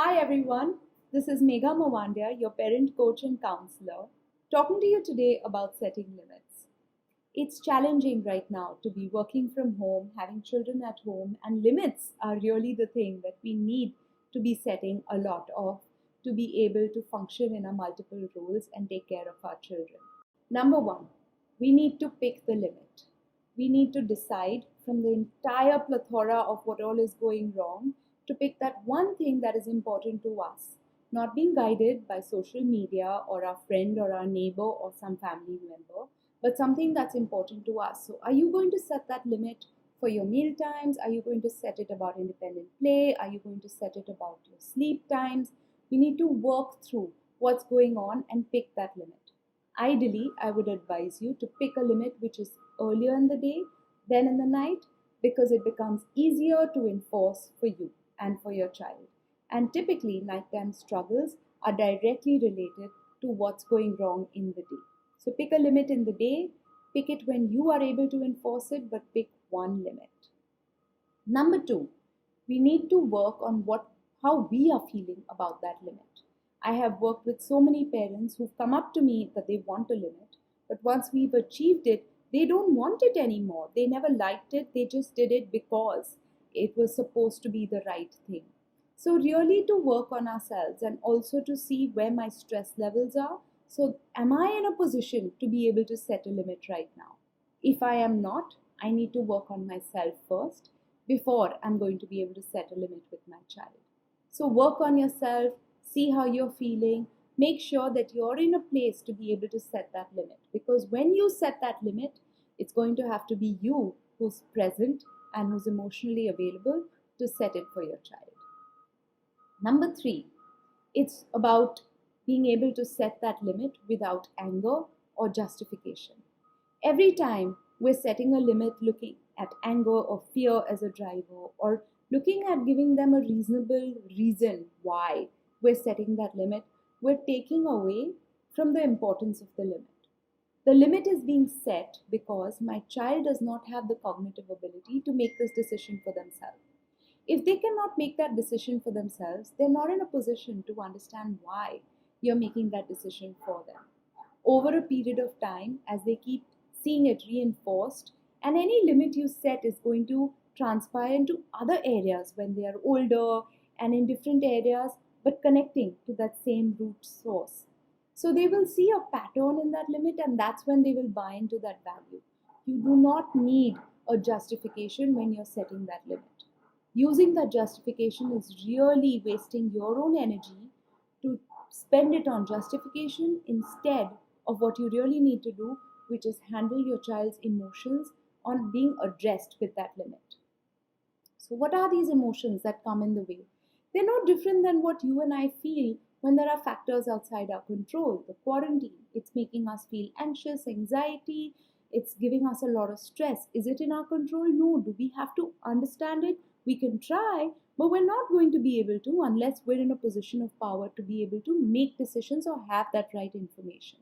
Hi everyone, this is Megha Mawandia, your parent coach and counselor, talking to you today about setting limits. It's challenging right now to be working from home, having children at home, and limits are really the thing that we need to be setting a lot of to be able to function in our multiple roles and take care of our children. Number one, we need to pick the limit. We need to decide from the entire plethora of what all is going wrong to pick that one thing that is important to us, not being guided by social media or our friend or our neighbor or some family member, but something that's important to us. So, are you going to set that limit for your meal times? Are you going to set it about independent play? Are you going to set it about your sleep times? We need to work through what's going on and pick that limit. Ideally, I would advise you to pick a limit which is earlier in the day than in the night because it becomes easier to enforce for you and for your child. And typically, nighttime struggles are directly related to what's going wrong in the day. So pick a limit in the day, pick it when you are able to enforce it, but pick one limit. Number two, we need to work on how we are feeling about that limit. I have worked with so many parents who've come up to me that they want a limit, but once we've achieved it, they don't want it anymore. They never liked it, they just did it because it was supposed to be the right thing. So, really, to work on ourselves and also to see where my stress levels are. So, am I in a position to be able to set a limit right now? If I am not, I need to work on myself first before I'm going to be able to set a limit with my child. So, work on yourself, see how you're feeling, make sure that you're in a place to be able to set that limit. Because when you set that limit, it's going to have to be you who's present and who's emotionally available to set it for your child. Number three, it's about being able to set that limit without anger or justification. Every time we're setting a limit looking at anger or fear as a driver or looking at giving them a reasonable reason why we're setting that limit, we're taking away from the importance of the limit. The limit is being set because my child does not have the cognitive ability to make this decision for themselves. If they cannot make that decision for themselves, they're not in a position to understand why you're making that decision for them. Over a period of time, as they keep seeing it reinforced, and any limit you set is going to transpire into other areas when they are older and in different areas, but connecting to that same root source. So they will see a pattern in that limit, and that's when they will buy into that value. You do not need a justification when you're setting that limit. Using that justification is really wasting your own energy to spend it on justification instead of what you really need to do, which is handle your child's emotions on being addressed with that limit. So, what are these emotions that come in the way? They're no different than what you and I feel when there are factors outside our control. The quarantine, it's making us feel anxious, anxiety, it's giving us a lot of stress. Is it in our control? No. Do we have to understand it? We can try, but we're not going to be able to unless we're in a position of power to be able to make decisions or have that right information.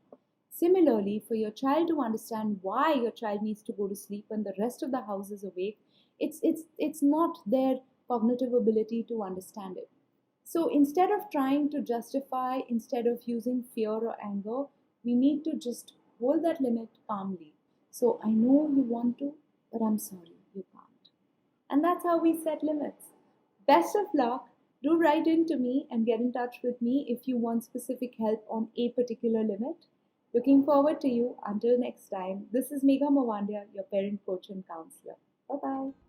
Similarly, for your child to understand why your child needs to go to sleep when the rest of the house is awake, it's not their cognitive ability to understand it. So instead of trying to justify, instead of using fear or anger, we need to just hold that limit calmly. So I know you want to, but I'm sorry, you can't. And that's how we set limits. Best of luck. Do write in to me and get in touch with me if you want specific help on a particular limit. Looking forward to you. Until next time, this is Megha Mawandia, your parent coach and counselor. Bye bye.